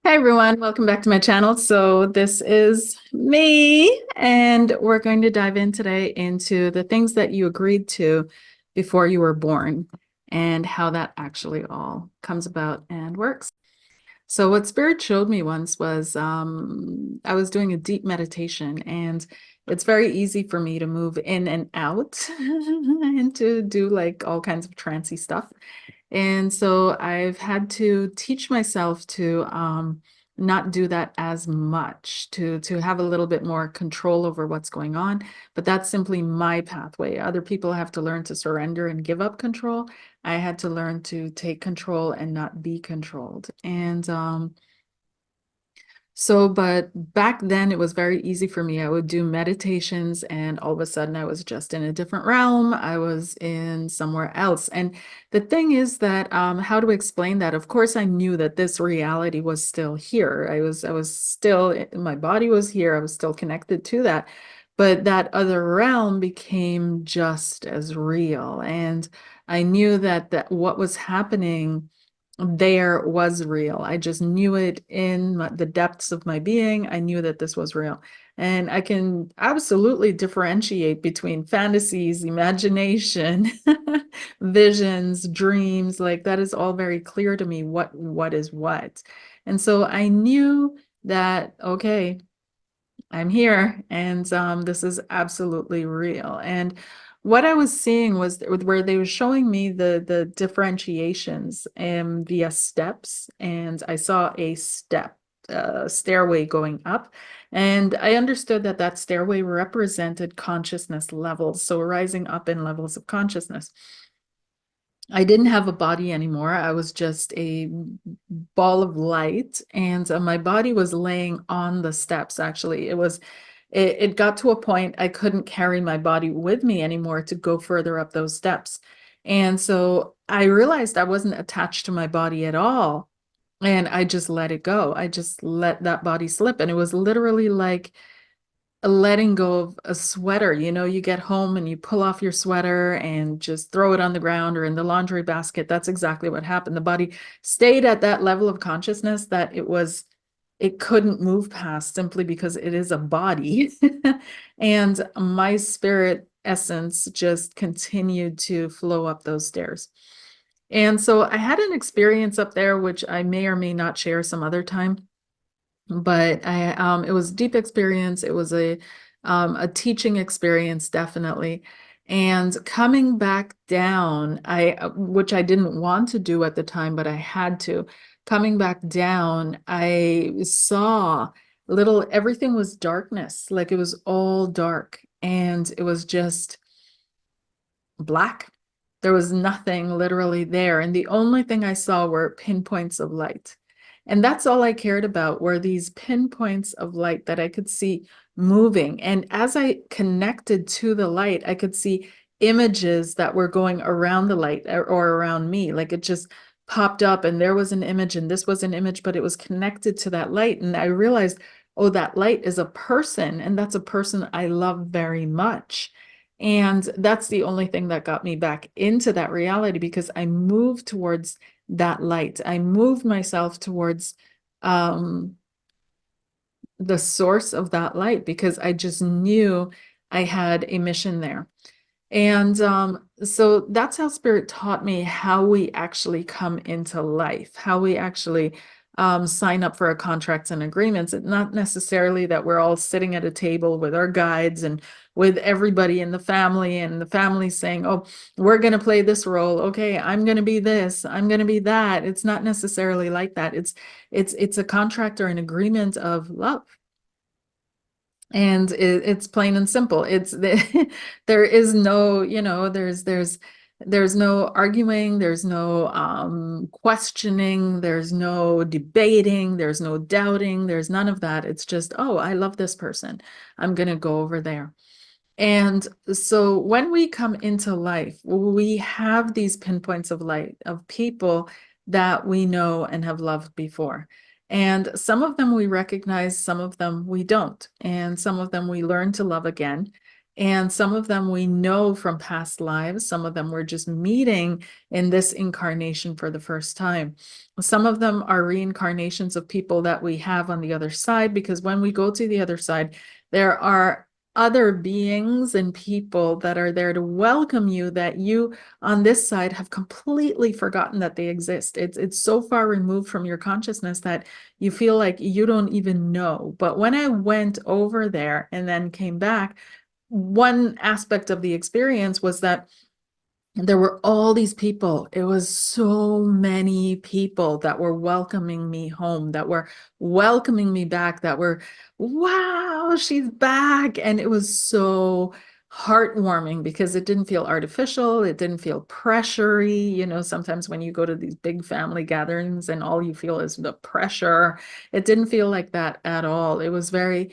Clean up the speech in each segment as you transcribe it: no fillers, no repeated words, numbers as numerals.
Hi everyone, welcome back to my channel. So this is me, and we're going to dive in today into the things that you agreed to before you were born and how that actually all comes about and works. So what Spirit showed me once was I was doing a deep meditation, and it's very easy for me to move in and out and to do like all kinds of trancy stuff. And so I've had to teach myself to not do that as much, to have a little bit more control over what's going on. But that's simply my pathway. Other people have to learn to surrender and give up control. I had to learn to take control and not be controlled. But back then it was very easy for me. I would do meditations and all of a sudden I was just in a different realm. I was in somewhere else. And the thing is that how to explain that? Of course, I knew that this reality was still here. I was still, my body was here. I was still connected to that. But that other realm became just as real. And I knew that what was happening there was real. I just knew it in the depths of my being. I knew that this was real. And I can absolutely differentiate between fantasies, imagination, visions, dreams. Like that is all very clear to me what is what. And so I knew that, okay, I'm here, and this is absolutely real. And what I was seeing was where they were showing me the differentiations via steps, and I saw a stairway going up, and I understood that that stairway represented consciousness levels, so rising up in levels of consciousness. I didn't have a body anymore. I was just a ball of light, and my body was laying on the steps. Actually, it got to a point I couldn't carry my body with me anymore to go further up those steps. And so I realized I wasn't attached to my body at all. And I just let it go. I just let that body slip. And it was literally like letting go of a sweater. You know, you get home and you pull off your sweater and just throw it on the ground or in the laundry basket. That's exactly what happened. The body stayed at that level of consciousness that it couldn't move past, simply because it is a body. And my spirit essence just continued to flow up those stairs. And so I had an experience up there, which I may or may not share some other time. But it was a deep experience. It was a teaching experience, definitely. And coming back down, which I didn't want to do at the time, but I had to. Coming back down, I saw everything was darkness, like it was all dark, and it was just black. There was nothing literally there. And the only thing I saw were pinpoints of light. And that's all I cared about, were these pinpoints of light that I could see moving. And as I connected to the light, I could see images that were going around the light or around me. Like it just popped up and there was an image and this was an image, but it was connected to that light. And I realized, oh, that light is a person, and that's a person I love very much. And that's the only thing that got me back into that reality, because I moved towards that light. I moved myself towards um, the source of that light, because I just knew I had a mission there. And so that's how Spirit taught me how we actually come into life, how we actually sign up for our contracts and agreements. It's not necessarily that we're all sitting at a table with our guides and with everybody in the family, and the family saying, oh, we're going to play this role. Okay, I'm going to be this, I'm going to be that. It's not necessarily like that. It's a contract or an agreement of love. And it's plain and simple. There is no, there's no arguing, there's no questioning, there's no debating, there's no doubting, there's none of that. It's just, oh, I love this person, I'm going to go over there. And so when we come into life, we have these pinpoints of light of people that we know and have loved before. And some of them we recognize, some of them we don't. And some of them we learn to love again. And some of them we know from past lives. Some of them we're just meeting in this incarnation for the first time. Some of them are reincarnations of people that we have on the other side, because when we go to the other side, there are other beings and people that are there to welcome you that you on this side have completely forgotten that they exist. It's so far removed from your consciousness that you feel like you don't even know. But when I went over there and then came back, one aspect of the experience was that there were all these people. It was so many people that were welcoming me home, that were welcoming me back, that were, wow, she's back. And it was so heartwarming because it didn't feel artificial. It didn't feel pressury. You know, sometimes when you go to these big family gatherings and all you feel is the pressure, it didn't feel like that at all. It was very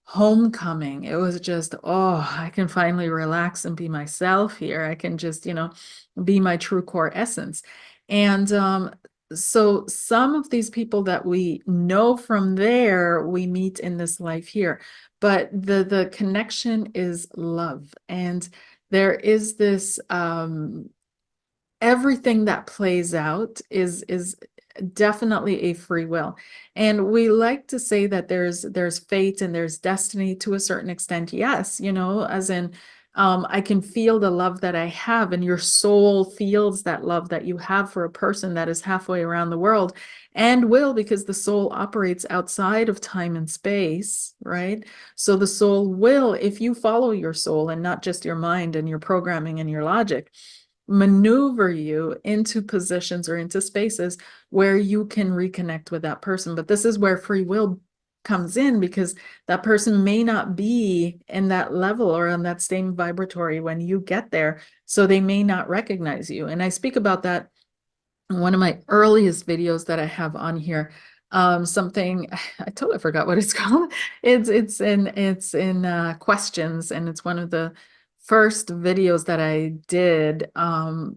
homecoming. It was just, oh, I can finally relax and be myself here. I can just, be my true core essence. And so some of these people that we know from there, we meet in this life here. But the connection is love. And there is this everything that plays out is definitely a free will. And we like to say that there's fate and there's destiny to a certain extent. Yes, as in I can feel the love that I have, and your soul feels that love that you have for a person that is halfway around the world, and will, because the soul operates outside of time and space, right? So the soul will, if you follow your soul and not just your mind and your programming and your logic, maneuver you into positions or into spaces where you can reconnect with that person. But this is where free will comes in, because that person may not be in that level or on that same vibratory when you get there. So they may not recognize you. And I speak about that in one of my earliest videos that I have on here. Something I totally forgot what it's called. It's in questions, and it's one of the first videos that I did,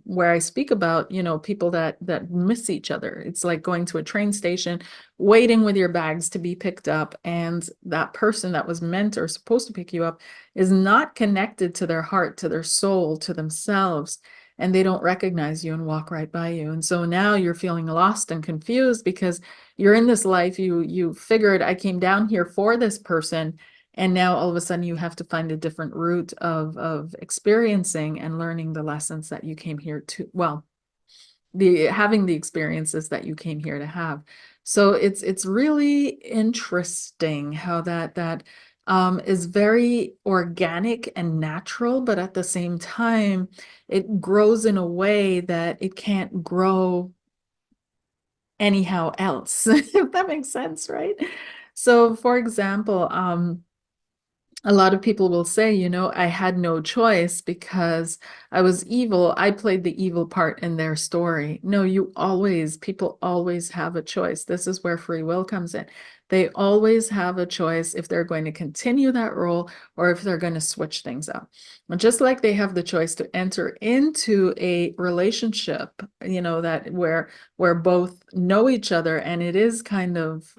where I speak about, people that miss each other. It's like going to a train station, waiting with your bags to be picked up, and that person that was meant or supposed to pick you up is not connected to their heart, to their soul, to themselves, and they don't recognize you and walk right by you. And so now you're feeling lost and confused because you're in this life, you figured I came down here for this person, and now all of a sudden you have to find a different route of experiencing and learning the lessons that you came here to, well, the having the experiences that you came here to have. So it's really interesting how that is very organic and natural, but at the same time, it grows in a way that it can't grow anyhow else, if that makes sense, right? So, for example, a lot of people will say, I had no choice because I was evil. I played the evil part in their story. No, people always have a choice. This is where free will comes in. They always have a choice if they're going to continue that role or if they're going to switch things up. And just like they have the choice to enter into a relationship, that where both know each other and it is kind of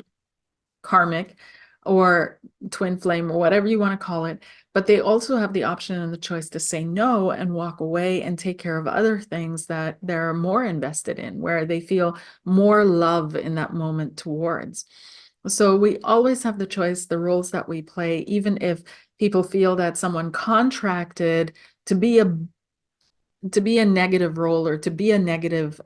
karmic or twin flame or whatever you want to call it, but they also have the option and the choice to say no and walk away and take care of other things that they're more invested in, where they feel more love in that moment towards. So we always have the choice, the roles that we play, even if people feel that someone contracted to be a negative role or to be a negative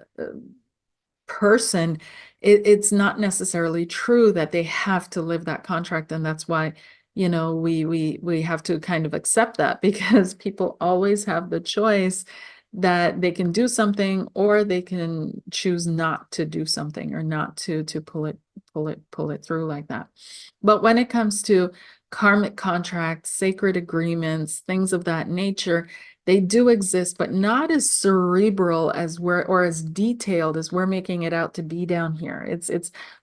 person, it's not necessarily true that they have to live that contract. And that's why, we have to kind of accept that, because people always have the choice that they can do something or they can choose not to do something, or not to pull it through like that. But when it comes to karmic contracts, sacred agreements, things of that nature, they do exist, but not as cerebral as or as detailed as we're making it out to be down here.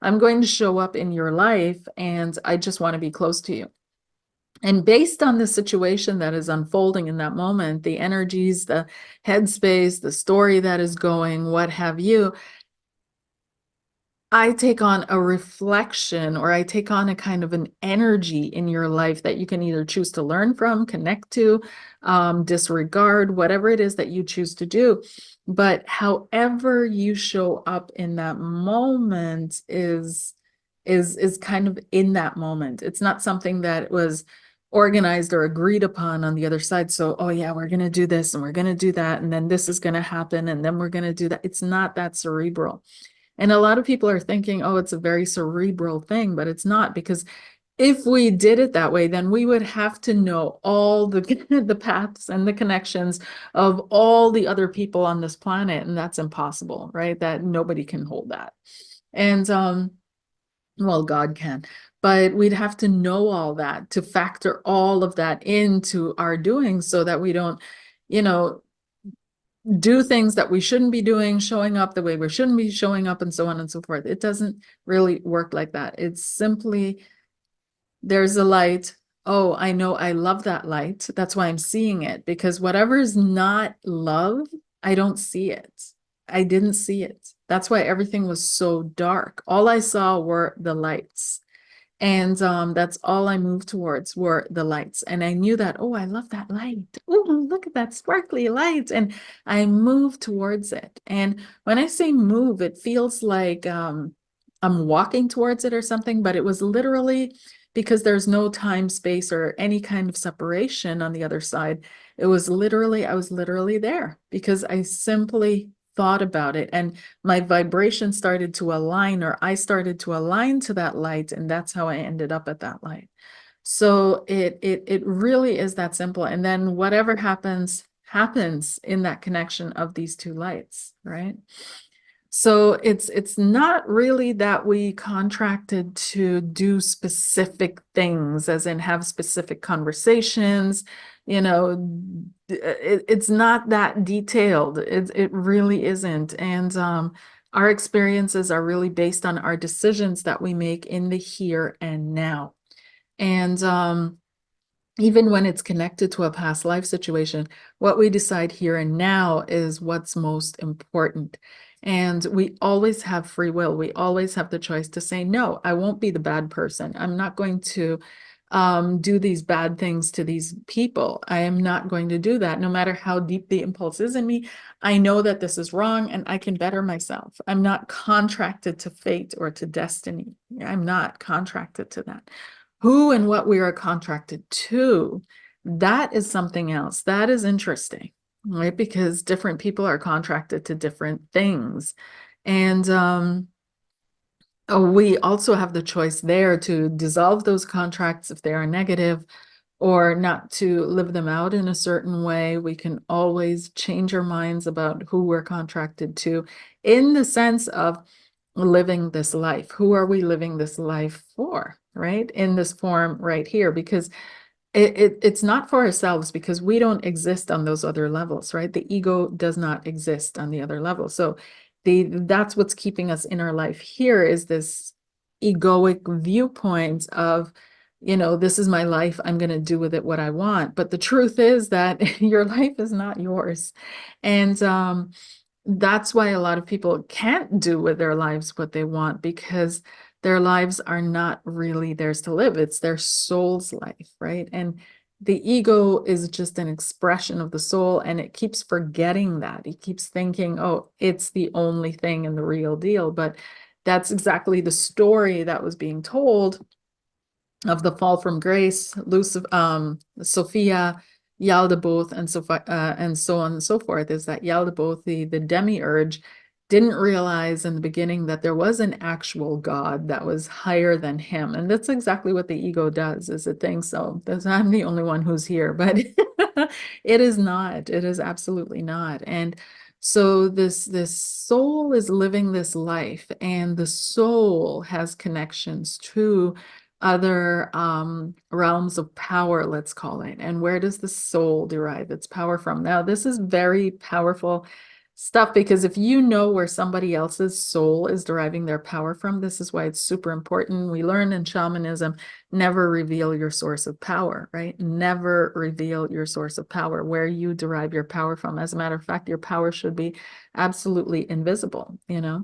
I'm going to show up in your life and I just want to be close to you. And based on the situation that is unfolding in that moment, the energies, the headspace, the story that is going, what have you, I take on a reflection, or I take on a kind of an energy in your life that you can either choose to learn from, connect to, disregard, whatever it is that you choose to do. But however you show up in that moment is kind of in that moment. It's not something that was organized or agreed upon on the other side. So, oh yeah, we're going to do this and we're going to do that, and then this is going to happen, and then we're going to do that. It's not that cerebral. And a lot of people are thinking, oh, it's a very cerebral thing, but it's not, because if we did it that way, then we would have to know all the the paths and the connections of all the other people on this planet, and that's impossible, right? That nobody can hold that. And well, God can, but we'd have to know all that to factor all of that into our doing, so that we don't, you know, do things that we shouldn't be doing, showing up the way we shouldn't be showing up, and so on and so forth. It doesn't really work like that. It's simply, there's a light. Oh, I know I love that light. That's why I'm seeing it, because whatever is not love, I don't see it. I didn't see it. That's why everything was so dark. All I saw were the lights. And that's all I moved towards were the lights. And I knew that, oh, I love that light. Oh, look at that sparkly light. And I moved towards it. And when I say move, it feels like I'm walking towards it or something, but it was literally, because there's no time, space, or any kind of separation on the other side. It was literally, I was literally there because I simply thought about it, and my vibration started to align, or I started to align to that light, and that's how I ended up at that light. So it really is that simple. And then whatever happens, happens in that connection of these two lights, right? So it's not really that we contracted to do specific things, as in have specific conversations, it's not that detailed. It really isn't. And our experiences are really based on our decisions that we make in the here and now. And even when it's connected to a past life situation, what we decide here and now is what's most important. And we always have free will. We always have the choice to say, no, I won't be the bad person. I'm not going to do these bad things to these people. I am not going to do that. No matter how deep the impulse is in me, I know that this is wrong and I can better myself. I'm not contracted to fate or to destiny. I'm not contracted to that. Who and what we are contracted to, that is something else. That is interesting, right? Because different people are contracted to different things. And we also have the choice there to dissolve those contracts if they are negative, or not to live them out in a certain way. We can always change our minds about who we're contracted to, in the sense of living this life. Who are we living this life for, right? In this form right here, because it's not for ourselves, because we don't exist on those other levels, right? The ego does not exist on the other level. So that's what's keeping us in our life here, is this egoic viewpoint of, this is my life, I'm going to do with it what I want. But the truth is that your life is not yours. And that's why a lot of people can't do with their lives what they want, because their lives are not really theirs to live. It's their soul's life, right? And the ego is just an expression of the soul, and it keeps forgetting that. It keeps thinking, oh, it's the only thing and the real deal. But that's exactly the story that was being told of the fall from grace, Sophia, Yaldabaoth, and so on and so forth, is that Yaldabaoth, the demiurge, didn't realize in the beginning that there was an actual God that was higher than him. And that's exactly what the ego does, is it thinks, so I'm the only one who's here, but it is not. It is absolutely not. And so this soul is living this life, and the soul has connections to other realms of power, let's call it. And where does the soul derive its power from? Now, this is very powerful stuff, because if you know where somebody else's soul is deriving their power from, this is why it's super important. We learn in shamanism, never reveal your source of power, right? Never reveal your source of power, where you derive your power from. As a matter of fact, your power should be absolutely invisible, you know?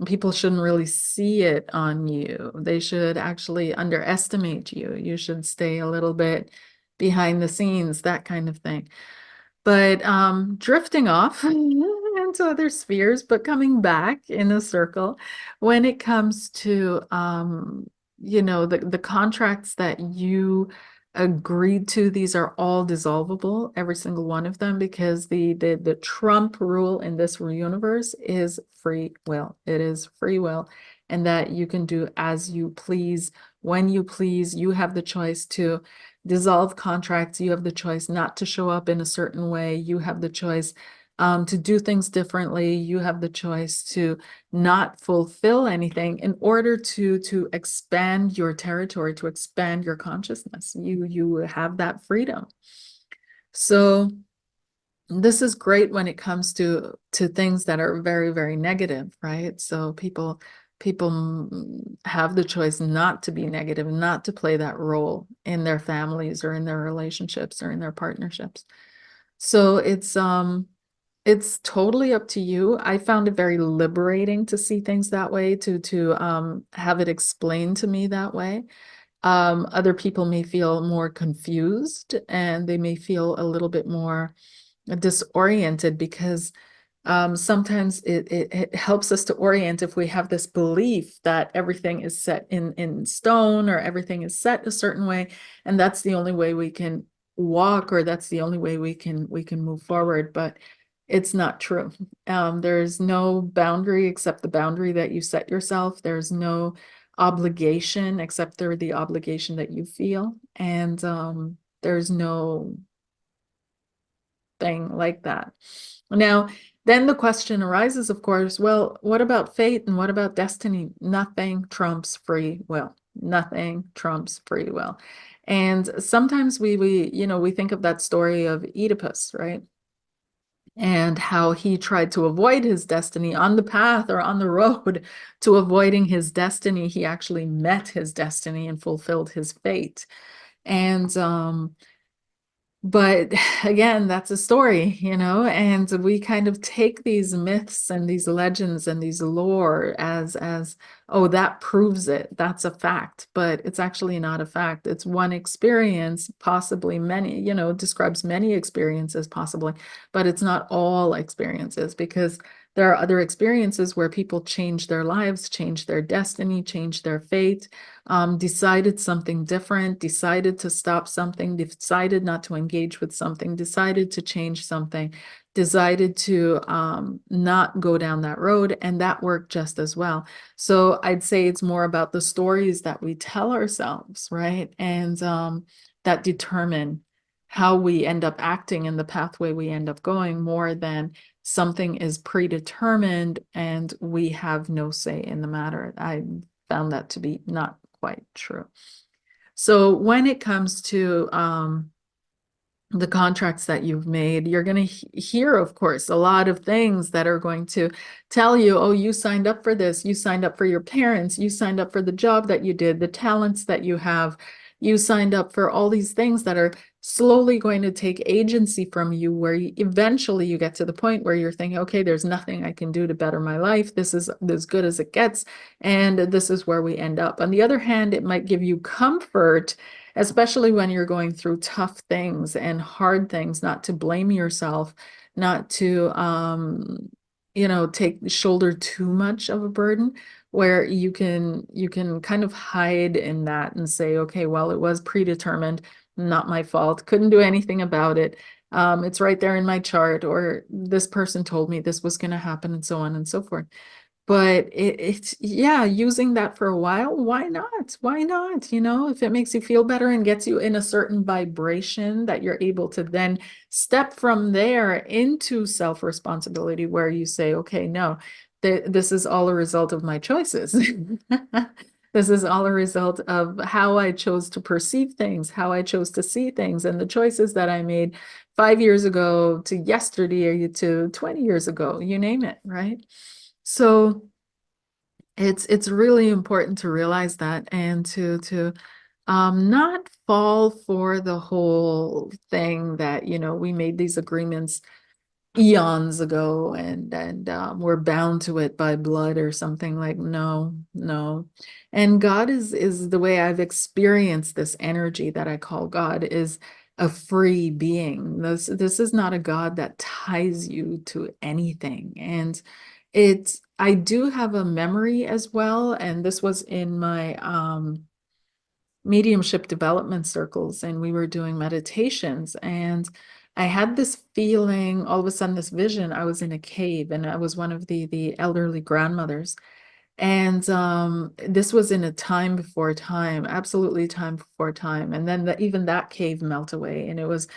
People shouldn't really see it on you. They should actually underestimate you. You should stay a little bit behind the scenes, that kind of thing. But drifting off into other spheres, but coming back in a circle when it comes to the contracts that you agreed to, these are all dissolvable, every single one of them, because the Trump rule in this universe is free will. It is free will, and that you can do as you please, when you please. You have the choice to dissolve contracts. You have the choice not to show up in a certain way. You have the choice to do things differently. You have the choice to not fulfill anything in order to expand your territory, to expand your consciousness. You have that freedom. So this is great when it comes to things that are very, very negative, right? So people have the choice not to be negative, not to play that role in their families or in their relationships or in their partnerships. So it's totally up to you. I found it very liberating to see things that way, to have it explained to me that way. Other people may feel more confused, and they may feel a little bit more disoriented, because sometimes it helps us to orient if we have this belief that everything is set in stone, or everything is set a certain way, and that's the only way we can walk, or that's the only way we can move forward. But it's not true. There's no boundary except the boundary that you set yourself. There's no obligation except the obligation that you feel, and there's no thing like that. Now, then the question arises, of course, well, what about fate and what about destiny? Nothing trumps free will. Nothing trumps free will. And sometimes we think of that story of Oedipus, right? And how he tried to avoid his destiny on the path, or on the road to avoiding his destiny. He actually met his destiny and fulfilled his fate. And but again, that's a story, and we kind of take these myths and these legends and these lore as, oh, that proves it. That's a fact, but it's actually not a fact. It's one experience, possibly many, describes many experiences possibly, but it's not all experiences, because there are other experiences where people change their lives, change their destiny, change their fate, decided something different, decided to stop something, decided not to engage with something, decided to change something, decided to not go down that road, and that worked just as well. So I'd say it's more about the stories that we tell ourselves, right? And that determine how we end up acting in the pathway we end up going, more than something is predetermined and we have no say in the matter. I found that to be not quite true. So when it comes to the contracts that you've made, you're going to hear, of course, a lot of things that are going to tell you, oh, you signed up for this, you signed up for your parents, you signed up for the job that you did, the talents that you have, you signed up for all these things that are slowly going to take agency from you, where eventually you get to the point where you're thinking, okay, there's nothing I can do to better my life. This is as good as it gets, and this is where we end up. On the other hand, it might give you comfort, especially when you're going through tough things and hard things, not to blame yourself, not to shoulder too much of a burden, where you can kind of hide in that and say, okay, well, it was predetermined, not my fault, couldn't do anything about it. It's right there in my chart, or this person told me this was going to happen, and so on and so forth. But it's, yeah, using that for a while, why not? Why not? If it makes you feel better and gets you in a certain vibration, that you're able to then step from there into self-responsibility, where you say, okay, no, this is all a result of my choices. This is all a result of how I chose to perceive things, how I chose to see things, and the choices that I made 5 years ago to yesterday to 20 years ago, you name it, right? So it's really important to realize that and to not fall for the whole thing that, we made these agreements eons ago and we're bound to it by blood or something. Like, no, no. And God is the way I've experienced this energy that I call God is a free being. This is not a God that ties you to anything. And I do have a memory as well, and this was in my mediumship development circles, and we were doing meditations, and I had this feeling, all of a sudden, this vision. I was in a cave, and I was one of the elderly grandmothers, and this was in a time before time, absolutely time before time. And then even that cave melt away, and it was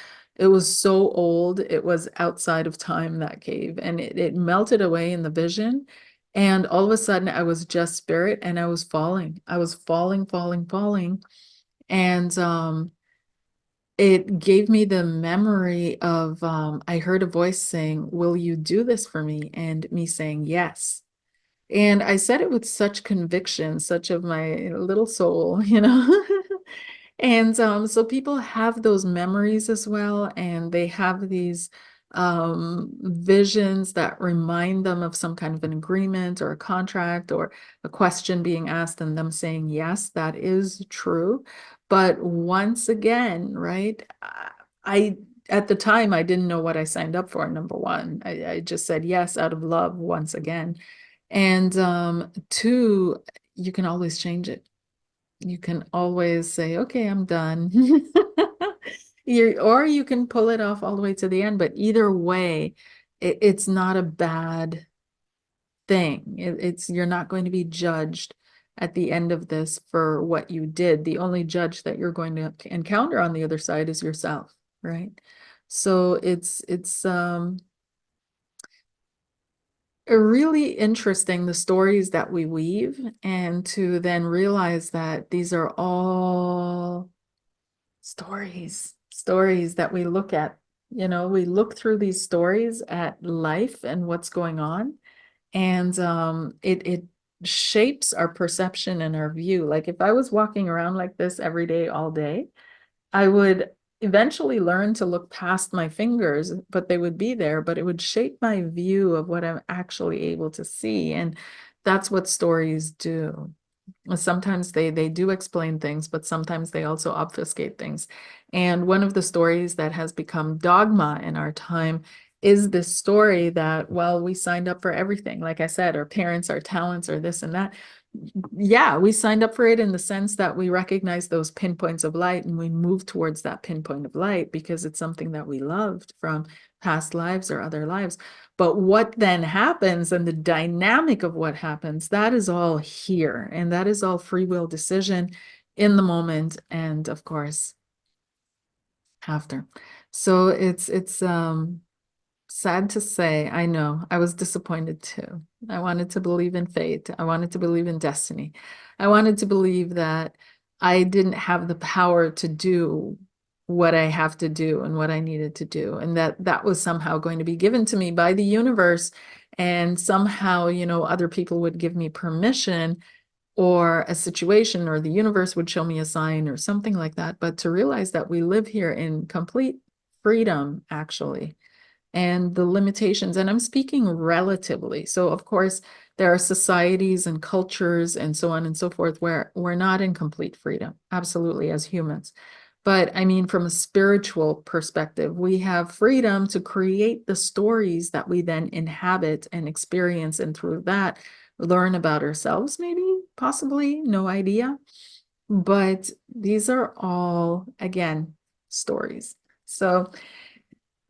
so old, it was outside of time, that cave, and it melted away in the vision. And all of a sudden, I was just spirit, and I was falling. I was falling, falling, falling. And it gave me the memory of I heard a voice saying, "Will you do this for me?" And me saying yes. And I said it with such conviction, such of my little soul, And so people have those memories as well, and they have these visions that remind them of some kind of an agreement or a contract or a question being asked and them saying, yes, that is true. But once again, right, I at the time I didn't know what I signed up for, number one. I just said yes out of love once again. And two, you can always change it. You can always say, okay, I'm done. Or you can pull it off all the way to the end, but either way, it's not a bad thing. You're not going to be judged at the end of this for what you did. The only judge that you're going to encounter on the other side is yourself, right? So it's really interesting, the stories that we weave, and to then realize that these are all stories that we look at. We look through these stories at life and what's going on, and it shapes our perception and our view. Like if I was walking around like this every day, all day, I would eventually learn to look past my fingers, but they would be there, but it would shape my view of what I'm actually able to see. And that's what stories do. Sometimes they do explain things, but sometimes they also obfuscate things. And one of the stories that has become dogma in our time is this story that, well, we signed up for everything. Like I said, our parents, our talents, or this and that. Yeah, we signed up for it in the sense that we recognize those pinpoints of light and we move towards that pinpoint of light because it's something that we loved from past lives or other lives. But what then happens and the dynamic of what happens, that is all here. And that is all free will decision in the moment. And of course, after. So it's sad to say, I know, I was disappointed too. I wanted to believe in fate. I wanted to believe in destiny. I wanted to believe that I didn't have the power to do what I have to do and what I needed to do, and that was somehow going to be given to me by the universe. And somehow, other people would give me permission or a situation, or the universe would show me a sign or something like that. But to realize that we live here in complete freedom, actually, and the limitations, and I'm speaking relatively. So of course, there are societies and cultures and so on and so forth where we're not in complete freedom, absolutely, as humans. But I mean, from a spiritual perspective, we have freedom to create the stories that we then inhabit and experience, and through that, learn about ourselves, maybe, possibly, no idea. But these are all, again, stories. So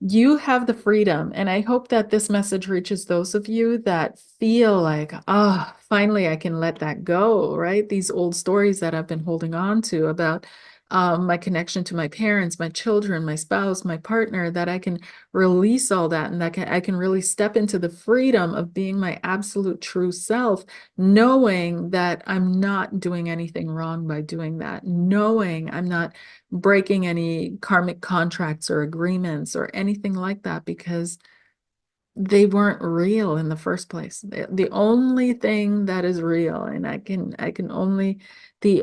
you have the freedom, and I hope that this message reaches those of you that feel like, finally I can let that go, right? These old stories that I've been holding on to about my connection to my parents, my children, my spouse, my partner, that I can release all that, and that I can really step into the freedom of being my absolute true self, knowing that I'm not doing anything wrong by doing that, knowing I'm not breaking any karmic contracts or agreements or anything like that, because they weren't real in the first place. The only thing that is real, and the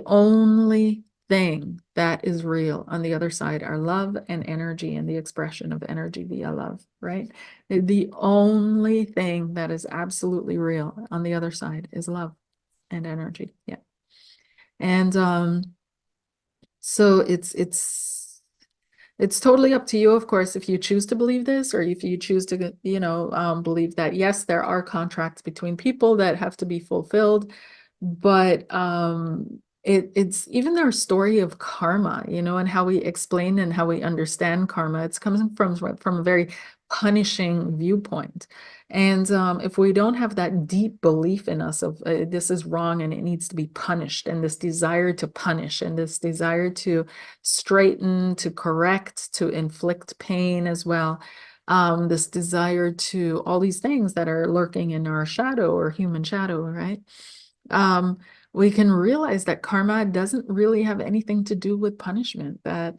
only thing that is real on the other side are love and energy and the expression of energy via love, right? The only thing that is absolutely real on the other side is love and energy. Yeah. And so it's totally up to you, of course, if you choose to believe this, or if you choose to, believe that, yes, there are contracts between people that have to be fulfilled, but it's even their story of karma, and how we explain and how we understand karma. It's coming from a very punishing viewpoint. And if we don't have that deep belief in us of this is wrong and it needs to be punished, and this desire to punish, and this desire to straighten, to correct, to inflict pain as well, this desire to all these things that are lurking in our shadow or human shadow, right? Um, we can realize that karma doesn't really have anything to do with punishment, that,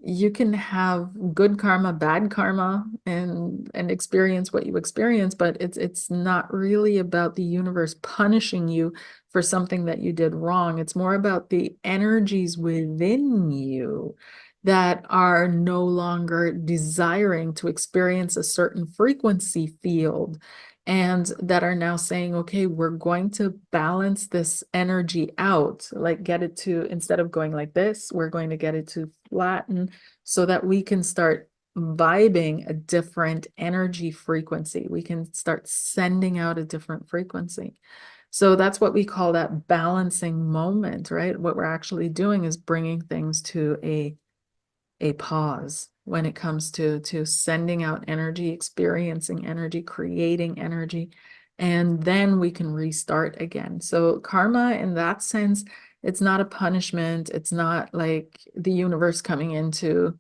you can have good karma, bad karma, and experience what you experience, but it's not really about the universe punishing you for something that you did wrong. It's more about the energies within you that are no longer desiring to experience a certain frequency field, and that are now saying, okay, we're going to balance this energy out, like get it to, instead of going like this, we're going to get it to flatten, so that we can start vibing a different energy frequency. We can start sending out a different frequency. So that's what we call that balancing moment, right? What we're actually doing is bringing things to a pause when it comes to sending out energy, experiencing energy, creating energy, and then we can restart again. So karma, in that sense, it's not a punishment. It's not like the universe coming in to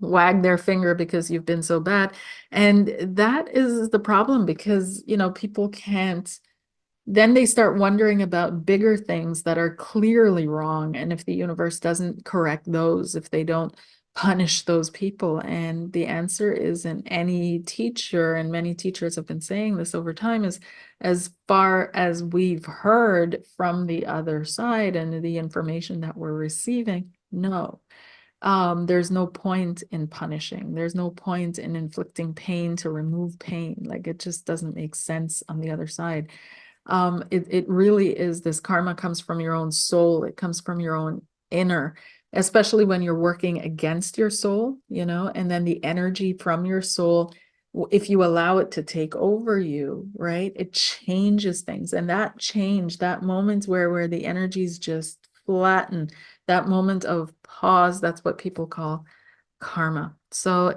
wag their finger because you've been so bad. And that is the problem, because, people can't, then they start wondering about bigger things that are clearly wrong. And if the universe doesn't correct those, if they don't punish those people, and the answer is, in any teacher, and many teachers have been saying this over time, is, as far as we've heard from the other side and the information that we're receiving, no. There's no point in punishing. There's no point in inflicting pain to remove pain. Like, it just doesn't make sense on the other side. It really is, this karma comes from your own soul. It comes from your own inner, especially when you're working against your soul, and then the energy from your soul, if you allow it to take over you, right, it changes things. And that change, that moment where the energies just flatten, that moment of pause, that's what people call karma. So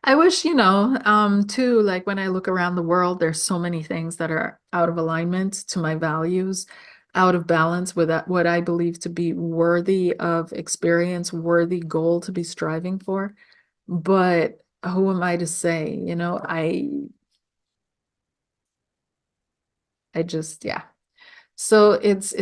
I wish, too, like when I look around the world, there's so many things that are out of alignment to my values, out of balance with what I believe to be worthy of experience, worthy goal to be striving for. But who am I to say? I just, yeah. So it's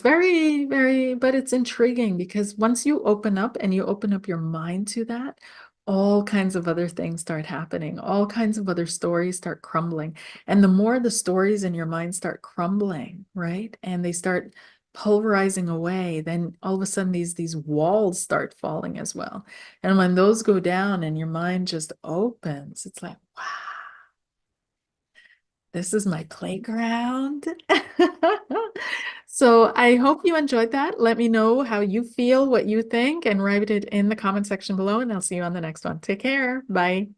very, very, but it's intriguing, because once you open up and you open up your mind to that, all kinds of other things start happening. All kinds of other stories start crumbling. And the more the stories in your mind start crumbling, right? And they start pulverizing away, then all of a sudden these walls start falling as well. And when those go down and your mind just opens, it's like, wow, this is my playground. So I hope you enjoyed that. Let me know how you feel, what you think, and write it in the comment section below, and I'll see you on the next one. Take care. Bye.